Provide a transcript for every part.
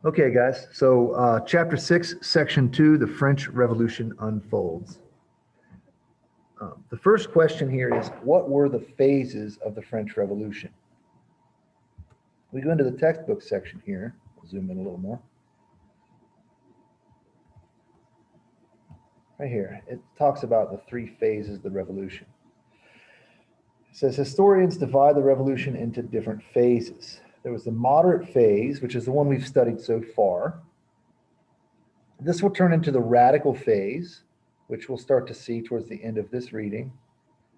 Okay, guys. So, chapter 6, section 2, the French Revolution unfolds. The first question here is, what were the phases of the French Revolution? We go into the textbook section here. We'll zoom in a little more. Right here, it talks about the three phases of the revolution. It says historians divide the revolution into different phases. There was the moderate phase, which is the one we've studied so far. This will turn into the radical phase, which we'll start to see towards the end of this reading.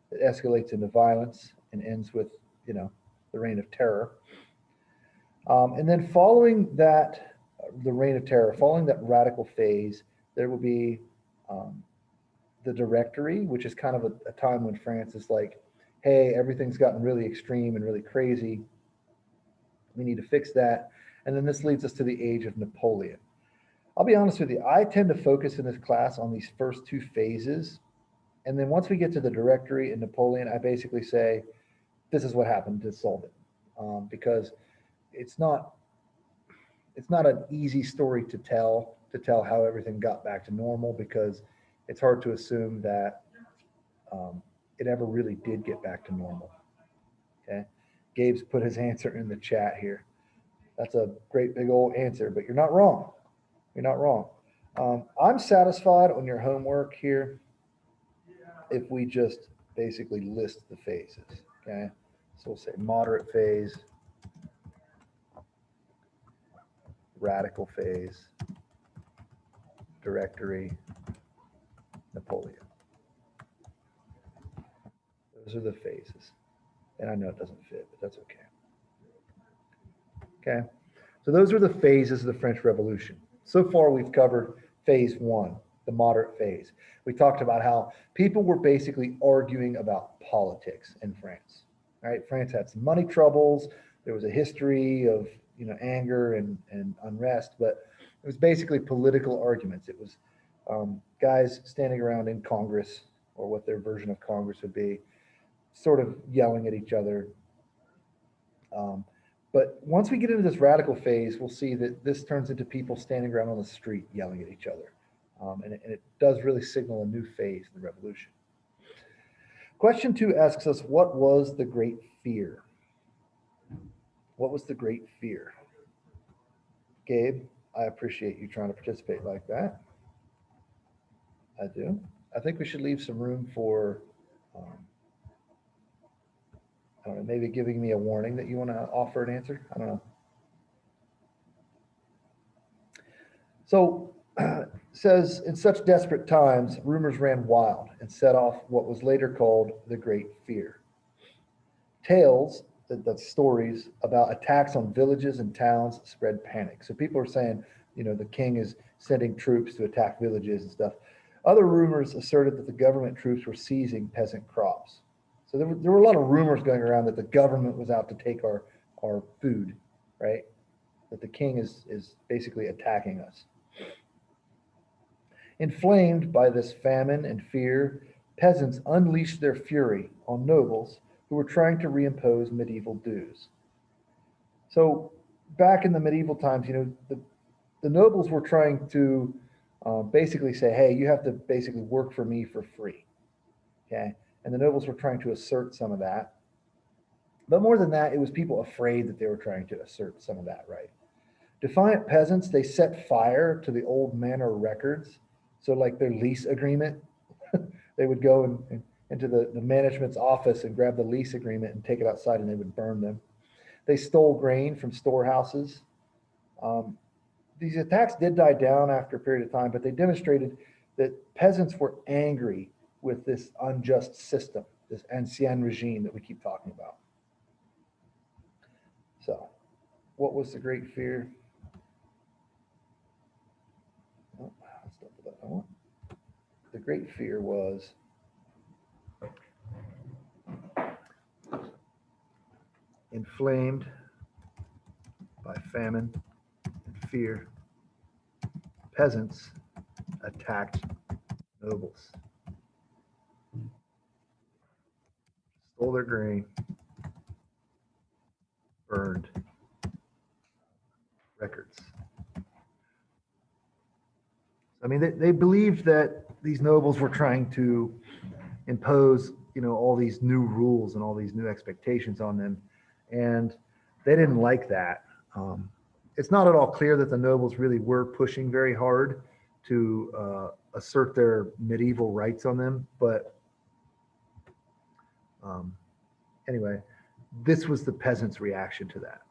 It escalates into violence and ends with, the reign of terror. And then following that, the reign of terror, following that radical phase, there will be the Directory, which is kind of a time when France is like, hey, everything's gotten really extreme and really crazy. We need to fix that. And then this leads us to the age of Napoleon. I'll be honest with you, I tend to focus in this class on these first two phases. And then once we get to the Directory and Napoleon, I basically say, this is what happened to solve it. Because it's not an easy story to tell how everything got back to normal, because it's hard to assume that it ever really did get back to normal. Okay. Gabe's put his answer in the chat here. That's a great big old answer, but you're not wrong. You're not wrong. I'm satisfied on your homework here if we just basically list the phases. Okay. So we'll say moderate phase, radical phase, Directory, Napoleon. Those are the phases. And I know it doesn't fit, but that's okay. Okay. So those are the phases of the French Revolution. So far, we've covered phase one, the moderate phase. We talked about how people were basically arguing about politics in France. Right? France had some money troubles. There was a history of anger and unrest, but it was basically political arguments. It was guys standing around in Congress, or what their version of Congress would be, sort of yelling at each other. But once we get into this radical phase, we'll see that this turns into people standing around on the street yelling at each other. And it does really signal a new phase in the revolution. Question 2 asks us, what was the Great Fear? What was the Great Fear? Gabe, I appreciate you trying to participate like that. I do. I think we should leave some room for, I don't know, maybe giving me a warning that you want to offer an answer. I don't know. So says, in such desperate times, rumors ran wild and set off what was later called the Great Fear. Tales, that's stories about attacks on villages and towns, spread panic. So people are saying, the king is sending troops to attack villages and stuff. Other rumors asserted that the government troops were seizing peasant crops. So there were a lot of rumors going around that the government was out to take our food, right? That the king is basically attacking us. Inflamed by this famine and fear, peasants unleashed their fury on nobles who were trying to reimpose medieval dues. So back in the medieval times, the nobles were trying to basically say, hey, you have to basically work for me for free. Okay. And the nobles were trying to assert some of that. But more than that, it was people afraid that they were trying to assert some of that right. Defiant peasants, they set fire to the old manor records. So like their lease agreement, they would go into the management's office and grab the lease agreement and take it outside, and they would burn them. They stole grain from storehouses. These attacks did die down after a period of time, but they demonstrated that peasants were angry with this unjust system, this ancien regime that we keep talking about. So, what was the Great Fear? Oh, that's not the button I want. The Great Fear was inflamed by famine and fear. Peasants attacked nobles, stole their grain, burned records. I mean, they believed that these nobles were trying to impose, all these new rules and all these new expectations on them, and they didn't like that. It's not at all clear that the nobles really were pushing very hard to assert their medieval rights on them, but um, anyway, this was the peasants' reaction to that.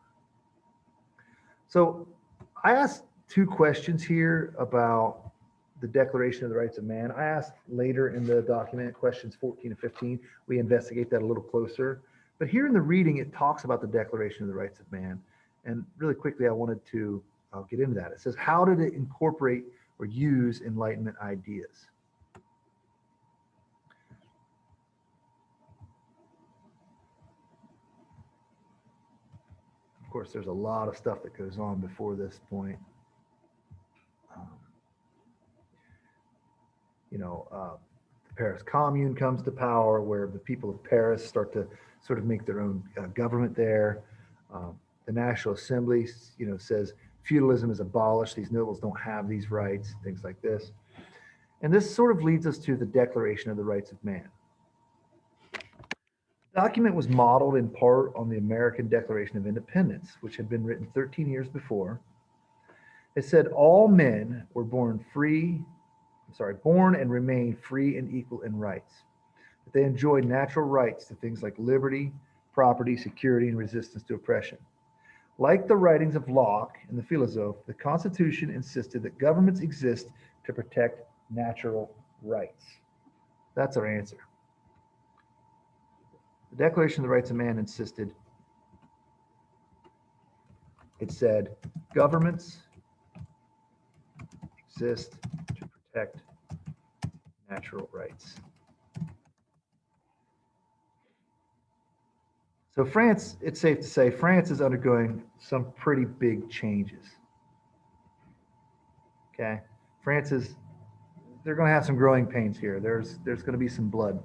So I asked two questions here about the Declaration of the Rights of Man. I asked later in the document, questions 14 and 15. We investigate that a little closer. But here in the reading, it talks about the Declaration of the Rights of Man. And really quickly, I wanted to get into that. It says, how did it incorporate or use Enlightenment ideas? Of course, there's a lot of stuff that goes on before this point. Um, the Paris Commune comes to power, where the people of Paris start to sort of make their own government there. The National Assembly, says feudalism is abolished. These nobles don't have these rights, things like this. And this sort of leads us to the Declaration of the Rights of Man. The document was modeled in part on the American Declaration of Independence, which had been written 13 years before. It said all men were born and remain free and equal in rights. That they enjoyed natural rights to things like liberty, property, security, and resistance to oppression. Like the writings of Locke and the Philosophe, the Constitution insisted that governments exist to protect natural rights. That's our answer. The Declaration of the Rights of Man insisted, it said, governments exist to protect natural rights. So France, it's safe to say, France is undergoing some pretty big changes. Okay, they're going to have some growing pains here. There's going to be some blood.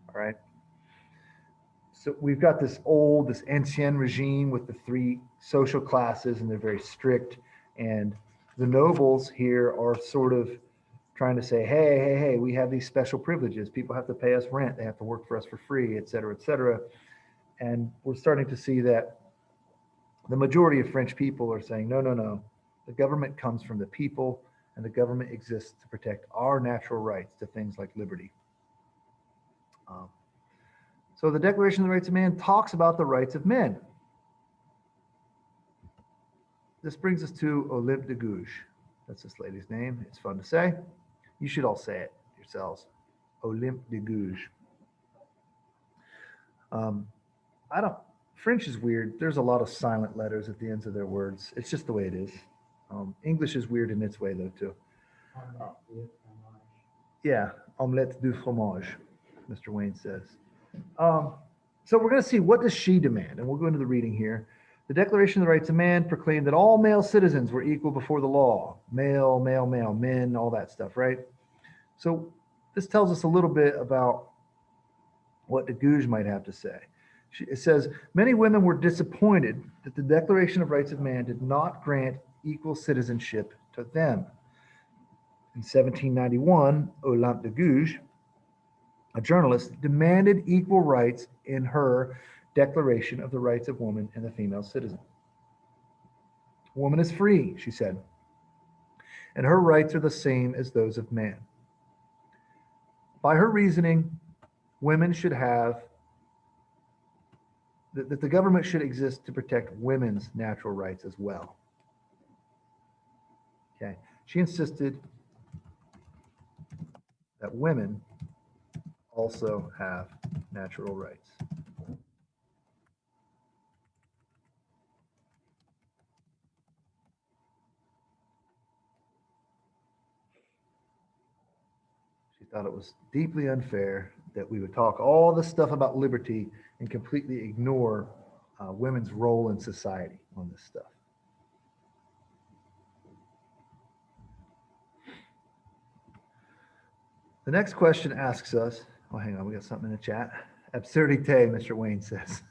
All right. So we've got this ancien regime with the three social classes, and they're very strict. And the nobles here are sort of trying to say, hey, we have these special privileges. People have to pay us rent. They have to work for us for free, et cetera, et cetera. And we're starting to see that the majority of French people are saying, no. The government comes from the people, and the government exists to protect our natural rights to things like liberty. So the Declaration of the Rights of Man talks about the rights of men. This brings us to Olympe de Gouges. That's this lady's name. It's fun to say. You should all say it yourselves. Olympe de Gouges. French is weird. There's a lot of silent letters at the ends of their words. It's just the way it is. English is weird in its way, though, too. Yeah, omelette du fromage, Mr. Wayne says. So we're going to see, what does she demand? And we'll go into the reading here. The Declaration of the Rights of Man proclaimed that all male citizens were equal before the law. Male, men, all that stuff, right? So this tells us a little bit about what de Gouges might have to say. It says, many women were disappointed that the Declaration of Rights of Man did not grant equal citizenship to them. In 1791, Olympe de Gouges, a journalist, demanded equal rights in her Declaration of the Rights of Woman and the Female Citizen. Woman is free, she said, and her rights are the same as those of man. By her reasoning, women should have that the government should exist to protect women's natural rights as well. Okay. She insisted that women also have natural rights. She thought it was deeply unfair that we would talk all this stuff about liberty and completely ignore women's role in society on this stuff. The next question asks us, oh, hang on, we got something in the chat. Absurdité, Mr. Wayne says.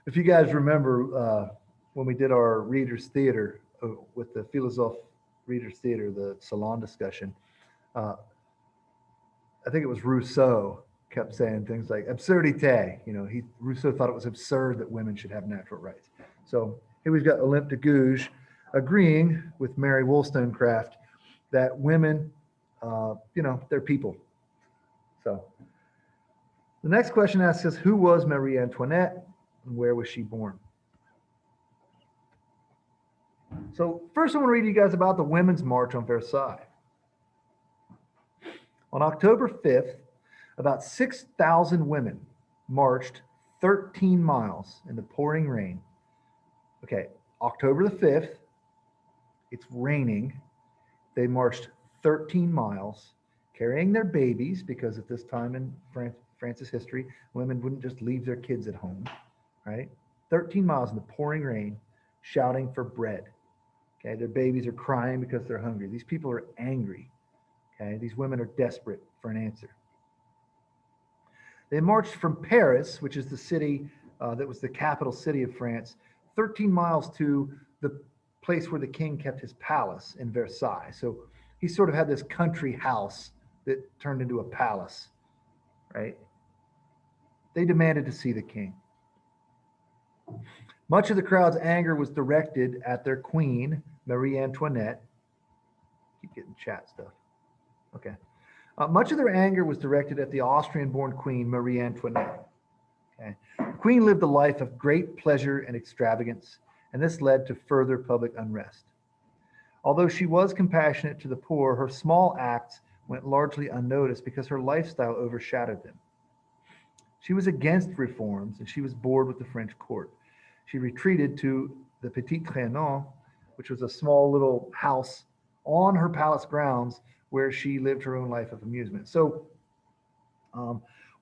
If you guys remember when we did our Reader's Theater with the Philosophe Reader's Theater, the salon discussion, uh, I think it was Rousseau kept saying things like absurdité. Rousseau thought it was absurd that women should have natural rights. So here we've got Olympe de Gouges agreeing with Mary Wollstonecraft that women, they're people. So the next question asks us, who was Marie Antoinette and where was she born? So first I want to read you guys about the Women's March on Versailles. On October 5th, about 6,000 women marched 13 miles in the pouring rain. Okay, October the 5th, it's raining. They marched 13 miles carrying their babies, because at this time in France's history, women wouldn't just leave their kids at home, right? 13 miles in the pouring rain, shouting for bread. Okay, their babies are crying because they're hungry. These people are angry. Okay, these women are desperate for an answer. They marched from Paris, which is the city that was the capital city of France, 13 miles to the place where the king kept his palace in Versailles. So he sort of had this country house that turned into a palace, right? They demanded to see the king. Much of the crowd's anger was directed at their queen, Marie Antoinette. Keep getting chat stuff. Okay. Much of their anger was directed at the Austrian-born queen, Marie Antoinette. Okay. The queen lived a life of great pleasure and extravagance, and this led to further public unrest. Although she was compassionate to the poor, her small acts went largely unnoticed because her lifestyle overshadowed them. She was against reforms, and she was bored with the French court. She retreated to the Petit Trianon, which was a small little house on her palace grounds where she lived her own life of amusement. So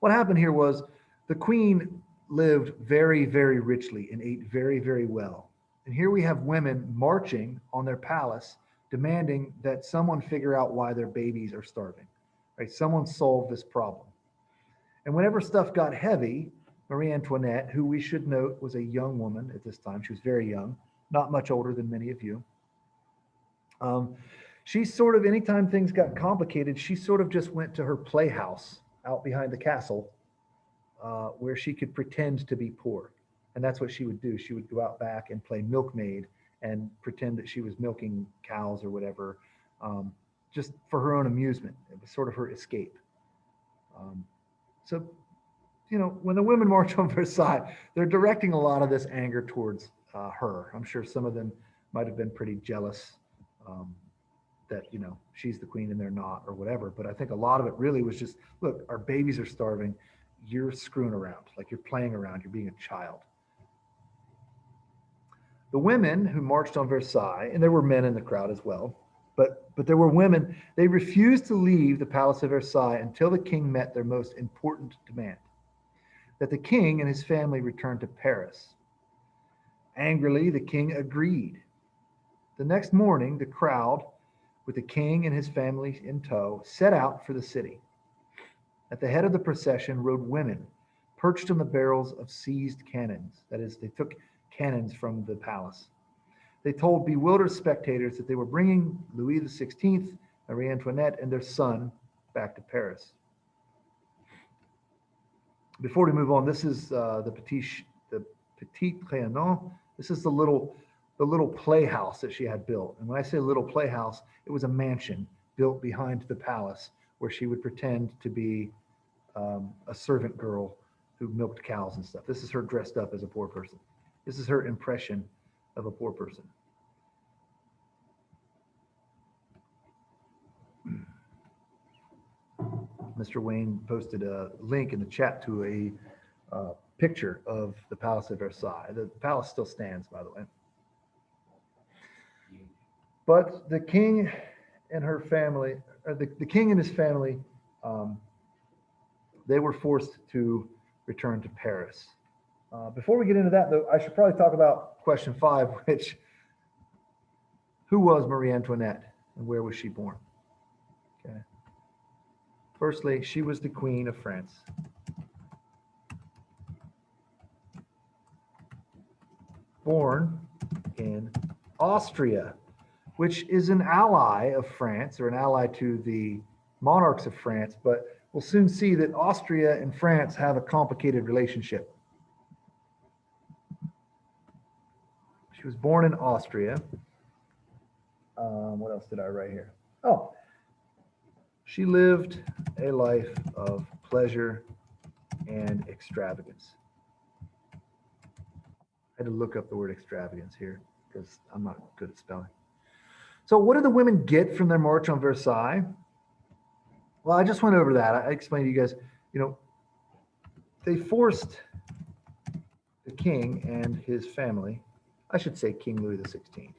what happened here was the queen lived very, very richly and ate very, very well. And here we have women marching on their palace, demanding that someone figure out why their babies are starving, right? Someone solve this problem. And whenever stuff got heavy, Marie Antoinette, who we should note was a young woman at this time, she was very young, not much older than many of you. She sort of, anytime things got complicated, she sort of just went to her playhouse out behind the castle where she could pretend to be poor. And that's what she would do. She would go out back and play milkmaid and pretend that she was milking cows or whatever, just for her own amusement. It was sort of her escape. So, when the women march on Versailles, they're directing a lot of this anger towards her. I'm sure some of them might have been pretty jealous that, she's the queen and they're not, or whatever. But I think a lot of it really was just, look, our babies are starving. You're screwing around, like you're playing around, you're being a child. The women who marched on Versailles, and there were men in the crowd as well, but there were women, they refused to leave the Palace of Versailles until the king met their most important demand, that the king and his family return to Paris. Angrily, the king agreed. The next morning, the crowd, with the king and his family in tow, set out for the city. At the head of the procession rode women, perched on the barrels of seized cannons. That is, they took cannons from the palace. They told bewildered spectators that they were bringing Louis XVI, Marie Antoinette, and their son back to Paris. Before we move on, this is the Petit Trianon. This is the little playhouse that she had built. And when I say little playhouse, it was a mansion built behind the palace where she would pretend to be a servant girl who milked cows and stuff. This is her dressed up as a poor person. This is her impression of a poor person. Mr. Wayne posted a link in the chat to a picture of the Palace of Versailles. The palace still stands, by the way. But the king and her family, or the king and his family, they were forced to return to Paris. Before we get into that, though, I should probably talk about question 5, which, who was Marie Antoinette and where was she born? Okay. Firstly, she was the Queen of France. Born in Austria. which is an ally of France or an ally to the monarchs of France, but we'll soon see that Austria and France have a complicated relationship. She was born in Austria. What else did I write here? Oh, she lived a life of pleasure and extravagance. I had to look up the word extravagance here because I'm not good at spelling. So what do the women get from their march on Versailles? Well, I just went over that. I explained to you guys, they forced the king and his family, I should say King Louis XVI,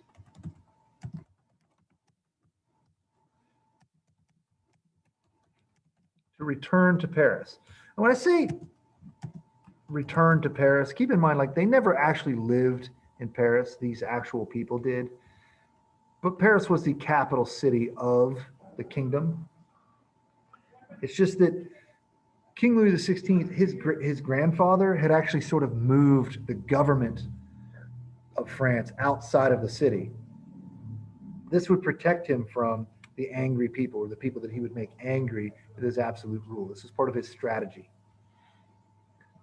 to return to Paris. And when I say return to Paris, keep in mind, like, they never actually lived in Paris. These actual people did. But Paris was the capital city of the kingdom. It's just that King Louis XVI, his grandfather had actually sort of moved the government of France outside of the city. This would protect him from the angry people, or the people that he would make angry with his absolute rule. This is part of his strategy.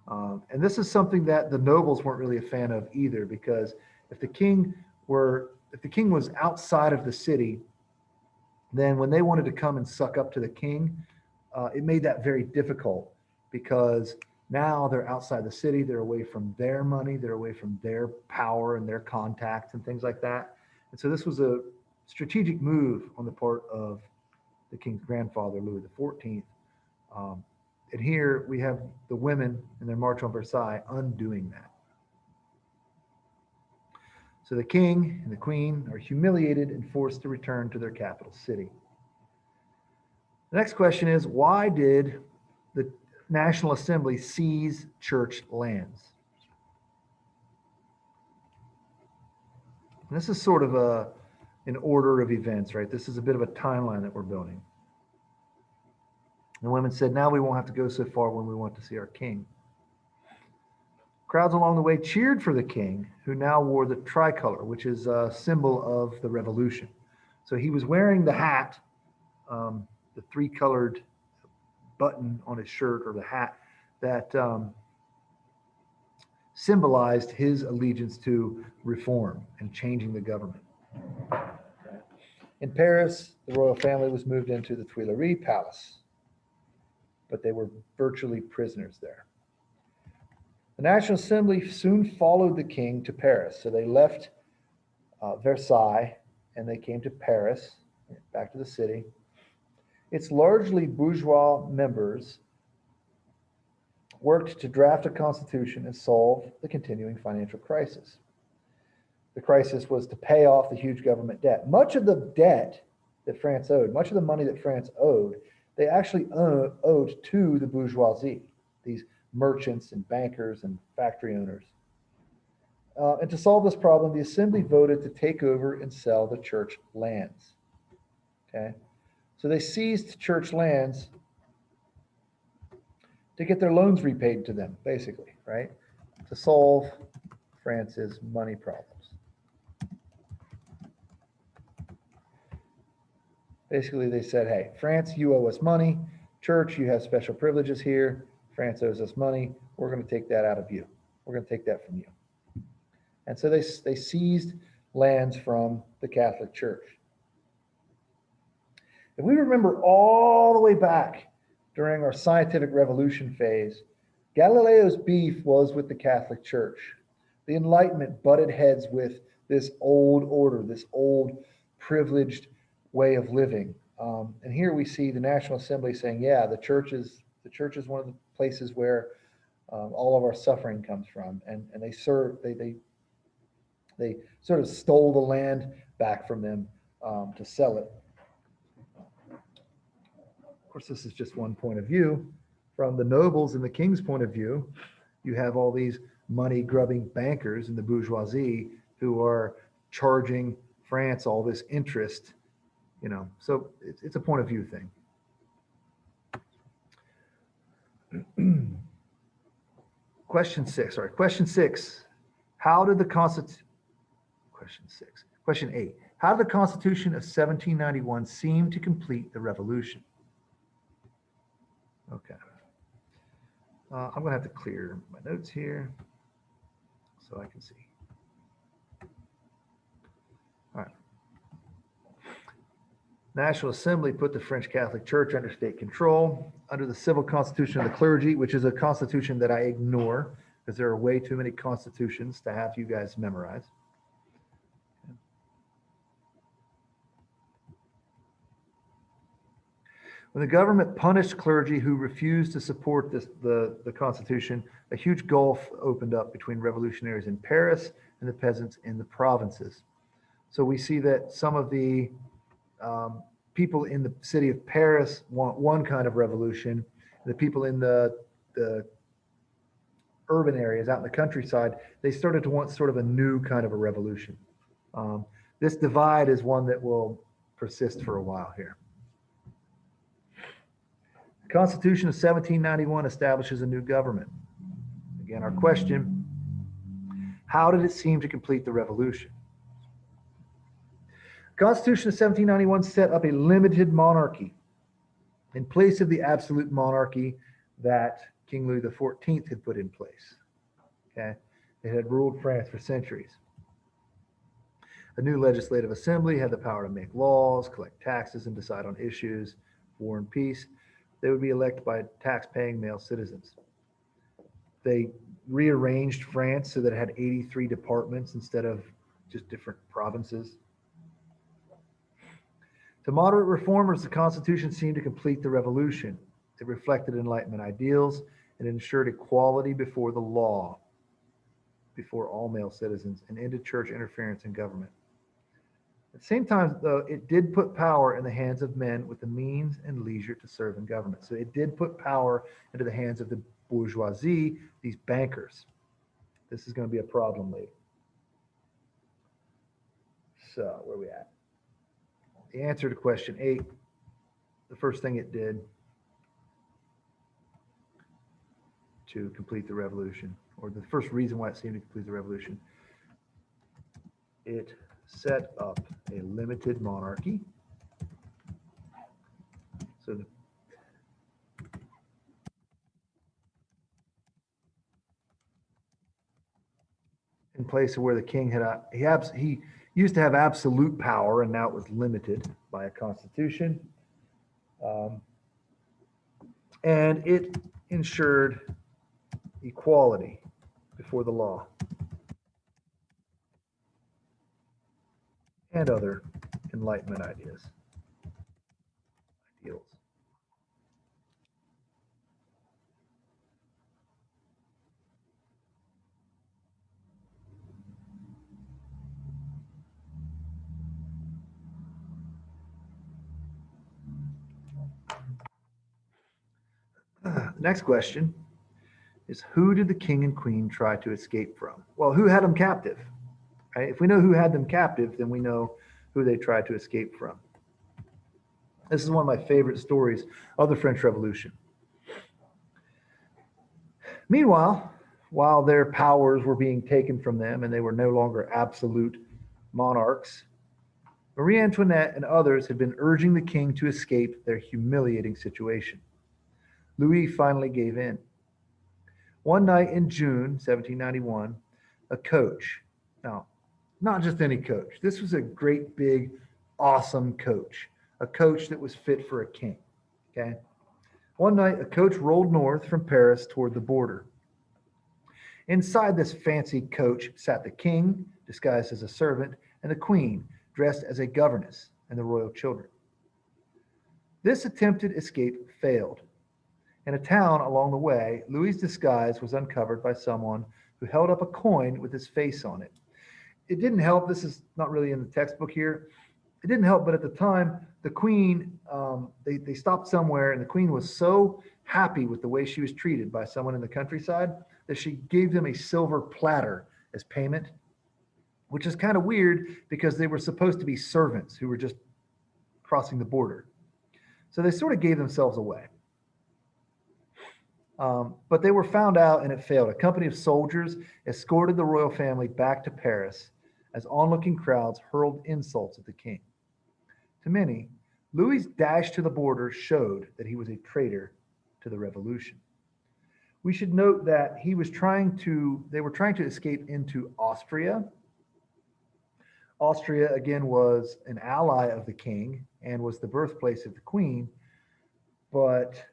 And this is something that the nobles weren't really a fan of either, because if the king was outside of the city, then when they wanted to come and suck up to the king, it made that very difficult, because now they're outside the city, they're away from their money, they're away from their power and their contacts and things like that. And so this was a strategic move on the part of the king's grandfather, Louis XIV. And here we have the women in their march on Versailles undoing that. So the king and the queen are humiliated and forced to return to their capital city. The next question is, why did the National Assembly seize church lands? And this is sort of an order of events, right? This is a bit of a timeline that we're building. The women said, now we won't have to go so far when we want to see our king. Crowds along the way cheered for the king, who now wore the tricolor, which is a symbol of the revolution. So he was wearing the hat, the three-colored button on his shirt, or the hat that symbolized his allegiance to reform and changing the government. In Paris, the royal family was moved into the Tuileries Palace, but they were virtually prisoners there. The National Assembly soon followed the king to Paris. So they left Versailles and they came to Paris, back to the city. Its largely bourgeois members worked to draft a constitution and solve the continuing financial crisis. The crisis was to pay off the huge government debt. Much of the debt that France owed, much of the money that France owed, they actually owed to the bourgeoisie, these merchants and bankers and factory owners. And to solve this problem, the assembly voted to take over and sell the church lands. Okay, so they seized church lands to get their loans repaid to them, basically, right? To solve France's money problems. Basically, they said, hey, France, you owe us money. Church, you have special privileges here. France owes us money. We're going to take that out of you. We're going to take that from you. And so they seized lands from the Catholic Church. If we remember all the way back during our scientific revolution phase, Galileo's beef was with the Catholic Church. The Enlightenment butted heads with this old order, this old privileged way of living. And here we see the National Assembly saying, yeah, the church is one of the places where all of our suffering comes from. And they sort of stole the land back from them to sell it. Of course, this is just one point of view. From the nobles and the king's point of view, you have all these money-grubbing bankers in the bourgeoisie who are charging France all this interest, so it's a point of view thing. Question six. How did the Constitution? question 6. Question 8. How did the Constitution of 1791 seem to complete the revolution? Okay. I'm going to have to clear my notes here so I can see. All right. National Assembly put the French Catholic Church under state control under the Civil Constitution of the Clergy, which is a constitution that I ignore because there are way too many constitutions to have you guys memorize. When the government punished clergy who refused to support the Constitution, a huge gulf opened up between revolutionaries in Paris and the peasants in the provinces. So we see that some of the people in the city of Paris want one kind of revolution. The people in the urban areas out in the countryside, they started to want sort of a new kind of a revolution. This divide is one that will persist for a while here. The Constitution of 1791 establishes a new government. Again, our question, how did it seem to complete the revolution? The Constitution of 1791 set up a limited monarchy in place of the absolute monarchy that King Louis XIV had put in place. Okay, it had ruled France for centuries. A new legislative assembly had the power to make laws, collect taxes, and decide on issues, war and peace. They would be elected by tax-paying male citizens. They rearranged France so that it had 83 departments instead of just different provinces. To moderate reformers, the Constitution seemed to complete the revolution. It reflected Enlightenment ideals and ensured equality before the law, before all male citizens, and ended church interference in government. At the same time, though, it did put power in the hands of men with the means and leisure to serve in government. So it did put power into the hands of the bourgeoisie, these bankers. This is going to be a problem later. So where are we at? The answer to question 8, the first thing it did to complete the revolution, or the first reason why it seemed to complete the revolution, it set up a limited monarchy. So in place of where the king had he used to have absolute power, and now it was limited by a constitution. And it ensured equality before the law and other Enlightenment ideals. Next question is, who did the king and queen try to escape from? Well, who had them captive? Right? If we know who had them captive, then we know who they tried to escape from. This is one of my favorite stories of the French Revolution. Meanwhile, while their powers were being taken from them and they were no longer absolute monarchs, Marie Antoinette and others had been urging the king to escape their humiliating situation. Louis finally gave in. One night in June 1791, a coach, now, not just any coach, this was a great, big, awesome coach, a coach that was fit for a king, okay? One night, a coach rolled north from Paris toward the border. Inside this fancy coach sat the king, disguised as a servant, and the queen, dressed as a governess, and the royal children. This attempted escape failed. In a town along the way, Louis's disguise was uncovered by someone who held up a coin with his face on it. It didn't help. This is not really in the textbook here. It didn't help, but at the time, the queen, they stopped somewhere, and the queen was so happy with the way she was treated by someone in the countryside that she gave them a silver platter as payment, which is kind of weird because they were supposed to be servants who were just crossing the border. So they sort of gave themselves away. But they were found out and it failed. A company of soldiers escorted the royal family back to Paris, as onlooking crowds hurled insults at the king. To many, Louis's dash to the border showed that he was a traitor to the revolution. We should note that they were trying to escape into Austria. Austria, again, was an ally of the king and was the birthplace of the queen, but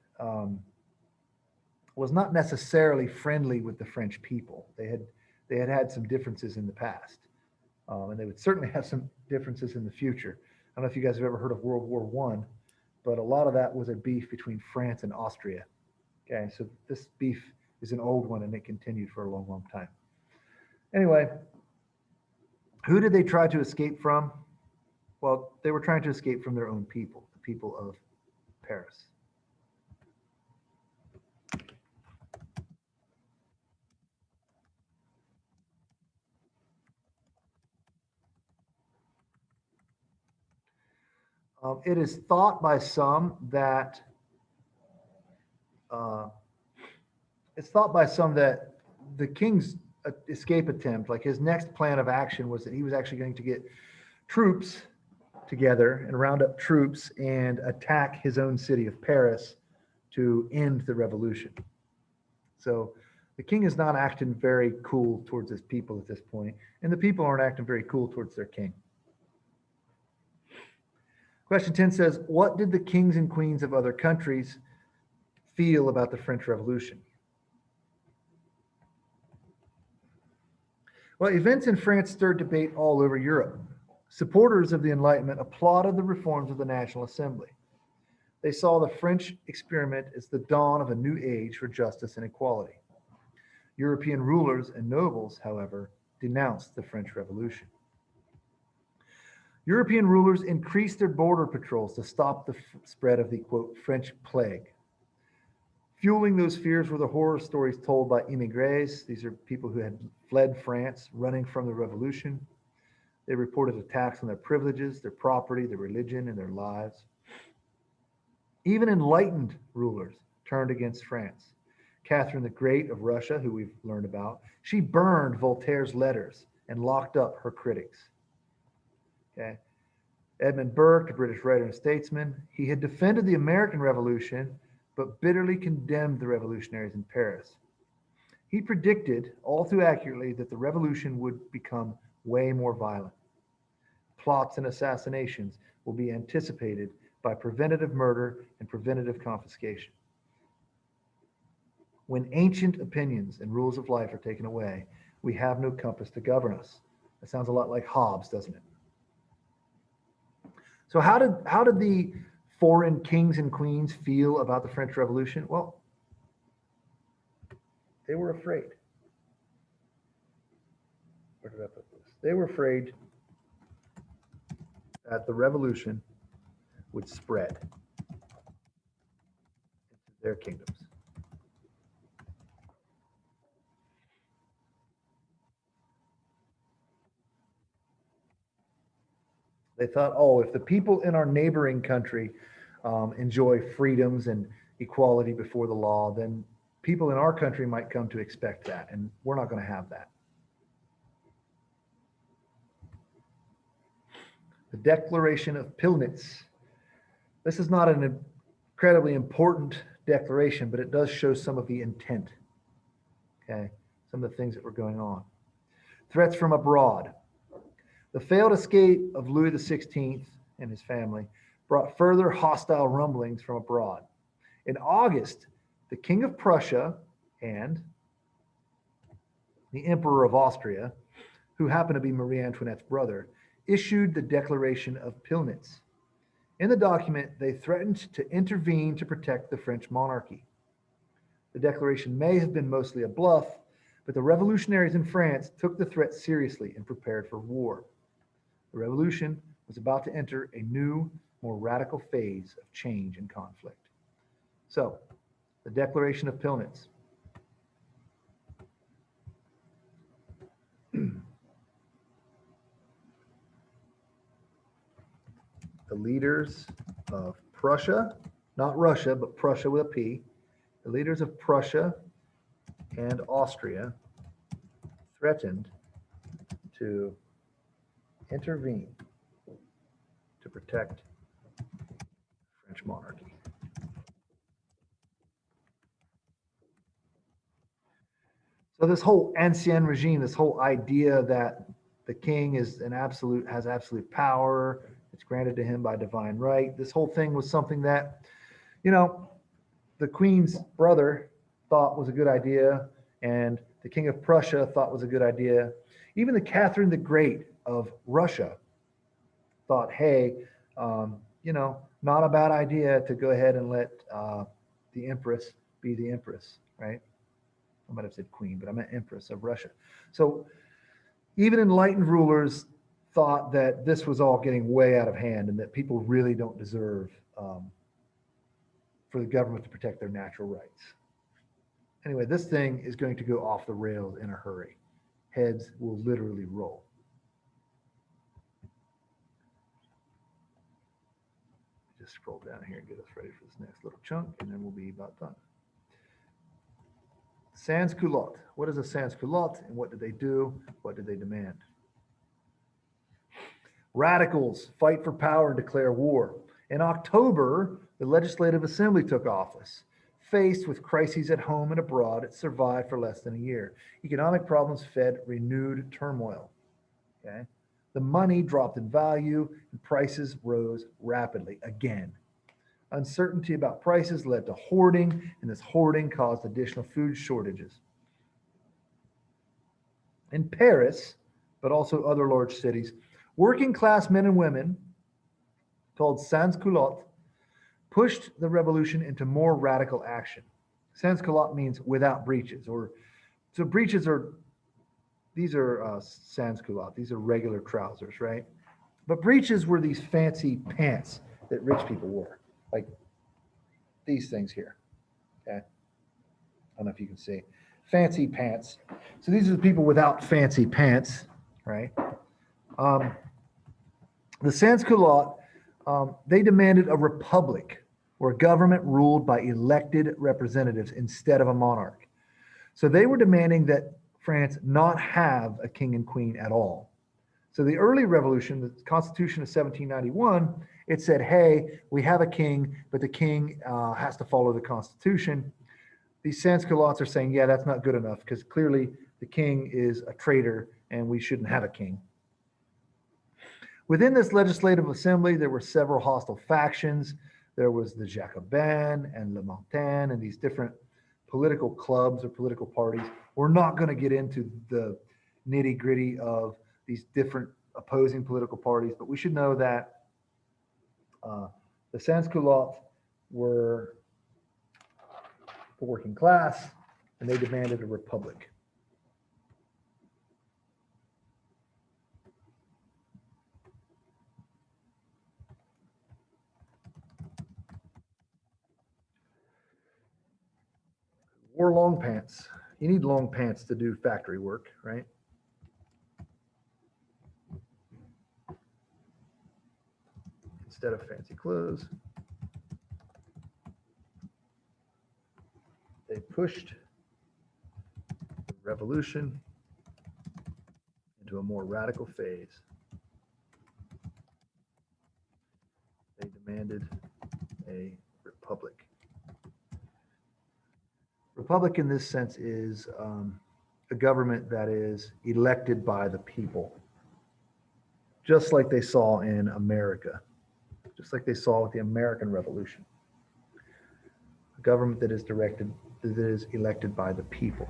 was not necessarily friendly with the French people. They had some differences in the past, and they would certainly have some differences in the future. I don't know if you guys have ever heard of World War One, but a lot of that was a beef between France and Austria. Okay, so this beef is an old one, and it continued for a long, long time. Anyway, who did they try to escape from? Well, they were trying to escape from their own people, the people of Paris. It is thought by some that uh, the king's escape attempt, like his next plan of action, was that he was actually going to get troops together and round up troops and attack his own city of Paris to end the revolution. So the king is not acting very cool towards his people at this point, and the people aren't acting very cool towards their king. Question 10 says, what did the kings and queens of other countries feel about the French Revolution? Well, events in France stirred debate all over Europe. Supporters of the Enlightenment applauded the reforms of the National Assembly. They saw the French experiment as the dawn of a new age for justice and equality. European rulers and nobles, however, denounced the French Revolution. European rulers increased their border patrols to stop the spread of the, quote, French plague. Fueling those fears were the horror stories told by immigrés. These are people who had fled France, running from the revolution. They reported attacks on their privileges, their property, their religion, and their lives. Even enlightened rulers turned against France. Catherine the Great of Russia, who we've learned about, she burned Voltaire's letters and locked up her critics. Okay. Edmund Burke, a British writer and statesman, he had defended the American Revolution, but bitterly condemned the revolutionaries in Paris. He predicted, all too accurately, that the revolution would become way more violent. Plots and assassinations will be anticipated by preventative murder and preventative confiscation. When ancient opinions and rules of life are taken away, we have no compass to govern us. That sounds a lot like Hobbes, doesn't it? So how did the foreign kings and queens feel about the French Revolution? Well, they were afraid. Where did I put this? They were afraid that the revolution would spread into their kingdoms. They thought, oh, if the people in our neighboring country enjoy freedoms and equality before the law, then people in our country might come to expect that, and we're not going to have that. The Declaration of Pillnitz. This is not an incredibly important declaration, but it does show some of the intent. Okay, some of the things that were going on. Threats from abroad. The failed escape of Louis XVI and his family brought further hostile rumblings from abroad. In August, the King of Prussia and the Emperor of Austria, who happened to be Marie Antoinette's brother, issued the Declaration of Pillnitz. In the document, they threatened to intervene to protect the French monarchy. The declaration may have been mostly a bluff, but the revolutionaries in France took the threat seriously and prepared for war. The revolution was about to enter a new, more radical phase of change and conflict. So, the Declaration of Pillnitz. The leaders of Prussia, not Russia, but Prussia with a P, the leaders of Prussia and Austria threatened to intervene to protect French monarchy. So this whole ancien regime, this whole idea that the king is has absolute power, it's granted to him by divine right. This whole thing was something that, you know, the queen's brother thought was a good idea, and the king of Prussia thought was a good idea. Even the Catherine the Great of Russia thought, hey, not a bad idea to go ahead and let the empress be the empress, right? I might have said queen, but I meant empress of Russia. So even enlightened rulers thought that this was all getting way out of hand and that people really don't deserve for the government to protect their natural rights. Anyway, this thing is going to go off the rails in a hurry. Heads will literally roll. Just scroll down here and get us ready for this next little chunk, and then we'll be about done. Sans-culotte. What is a sans-culotte, and what did they do? What did they demand? Radicals fight for power and declare war. In October, the Legislative Assembly took office. Faced with crises at home and abroad, it survived for less than a year. Economic problems fed renewed turmoil. Okay? The money dropped in value and prices rose rapidly again. Uncertainty about prices led to hoarding, and this hoarding caused additional food shortages. In Paris, but also other large cities, working class men and women, called sans-culottes, pushed the revolution into more radical action. Sans-culotte means without breeches, so breeches are, these are sans-culottes, these are regular trousers, right? But breeches were these fancy pants that rich people wore, like these things here. Okay, I don't know if you can see. Fancy pants. So these are the people without fancy pants, right? The sans-culottes, they demanded a republic or a government ruled by elected representatives instead of a monarch. So they were demanding that France not have a king and queen at all. So the early revolution, the Constitution of 1791, it said, hey, we have a king, but the king has to follow the Constitution. These sans-culottes are saying, yeah, that's not good enough because clearly the king is a traitor and we shouldn't have a king. Within this legislative assembly, there were several hostile factions. There was the Jacobin and Le Montagne and these different political clubs or political parties. We're not going to get into the nitty-gritty of these different opposing political parties, but we should know that the sans-culottes were the working class, and they demanded a republic. Wore long pants. You need long pants to do factory work, right? Instead of fancy clothes. They pushed the revolution into a more radical phase. They demanded a republic. Republic in this sense is a government that is elected by the people, just like they saw in America, just like they saw with the American Revolution. A government that is elected by the people.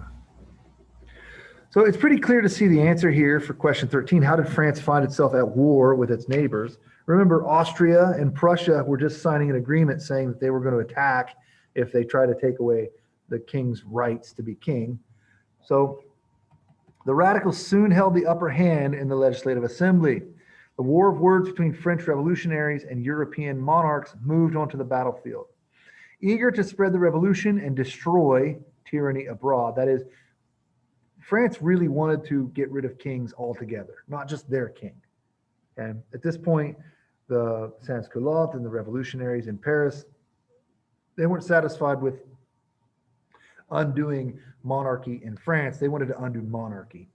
So it's pretty clear to see the answer here for question 13. How did France find itself at war with its neighbors? Remember, Austria and Prussia were just signing an agreement saying that they were going to attack if they try to take away the king's rights to be king. So the radicals soon held the upper hand in the Legislative Assembly. The war of words between French revolutionaries and European monarchs moved onto the battlefield. Eager to spread the revolution and destroy tyranny abroad, that is, France really wanted to get rid of kings altogether, not just their king. And at this point, the sans-culottes and the revolutionaries in Paris, they weren't satisfied with undoing monarchy in France. They wanted to undo monarchy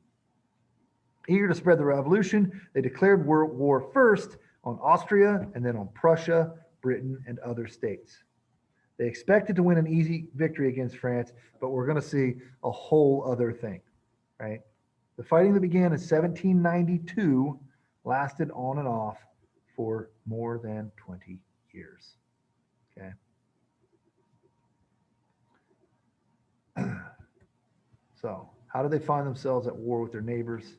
Eager to spread the revolution, they declared war first on Austria and then on Prussia, Britain, and other states. They expected to win an easy victory against France, but we're going to see a whole other thing, right? The fighting that began in 1792 lasted on and off for more than 20 years, okay? So, how do they find themselves at war with their neighbors?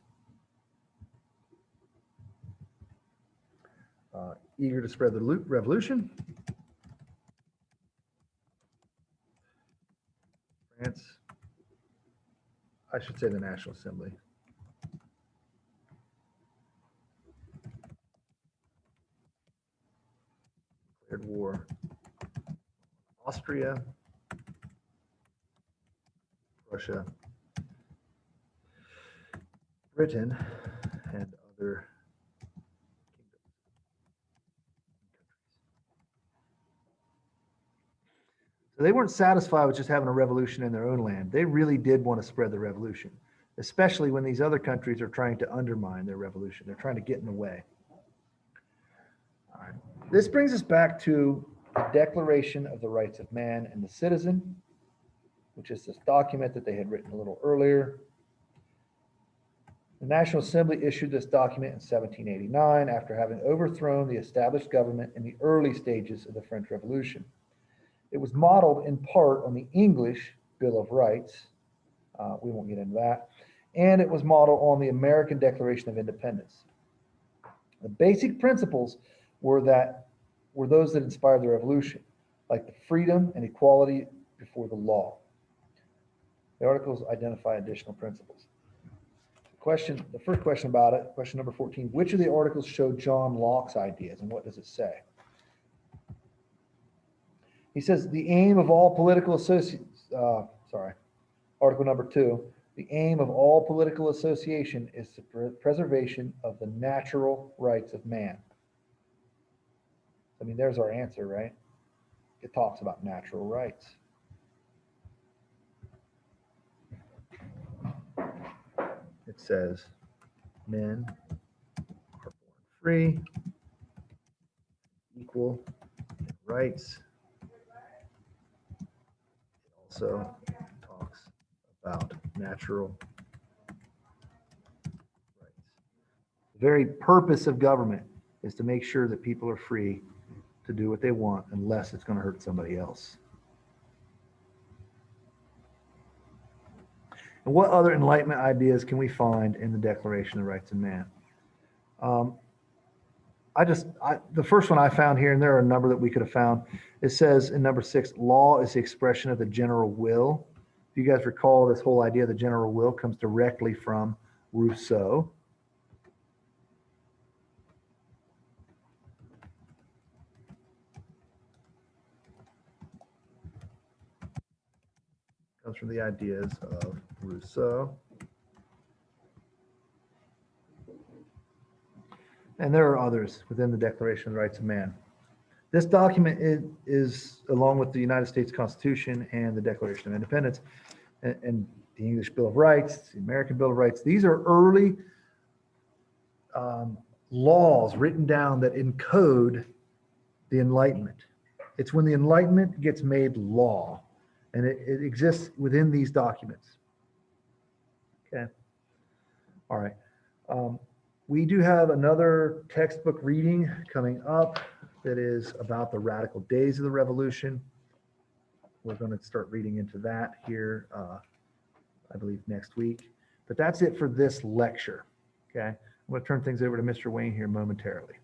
Eager to spread the revolution. France, I should say the National Assembly. Declared war. Austria, Russia, Britain, and other So they weren't satisfied with just having a revolution in their own land. They really did want to spread the revolution, especially when these other countries are trying to undermine their revolution. They're trying to get in the way. All right. This brings us back to the Declaration of the Rights of Man and the Citizen, which is this document that they had written a little earlier. The National Assembly issued this document in 1789 after having overthrown the established government in the early stages of the French Revolution. It was modeled in part on the English Bill of Rights. We won't get into that. And it was modeled on the American Declaration of Independence. The basic principles were those that inspired the revolution, like the freedom and equality before the law. The articles identify additional principles. The first question about it, question number 14, which of the articles show John Locke's ideas, and what does it say? He says the aim of all political article number 2, the aim of all political association is the preservation of the natural rights of man. I mean, there's our answer, right? It talks about natural rights. It says men are born free, equal in rights. Also talks about natural rights. The very purpose of government is to make sure that people are free to do what they want unless it's going to hurt somebody else. And what other Enlightenment ideas can we find in the Declaration of Rights of Man? The first one I found here, and there are a number that we could have found, it says in number 6, law is the expression of the general will. If you guys recall, this whole idea of the general will comes directly from Rousseau. Comes from the ideas of Rousseau. And there are others within the Declaration of the Rights of Man. This document is along with the United States Constitution and the Declaration of Independence and the English Bill of Rights, the American Bill of Rights. These are early laws written down that encode the Enlightenment. It's when the Enlightenment gets made law, and it exists within these documents. Okay. All right. We do have another textbook reading coming up that is about the radical days of the revolution. We're going to start reading into that here, I believe, next week. But that's it for this lecture. Okay. I'm going to turn things over to Mr. Wayne here momentarily.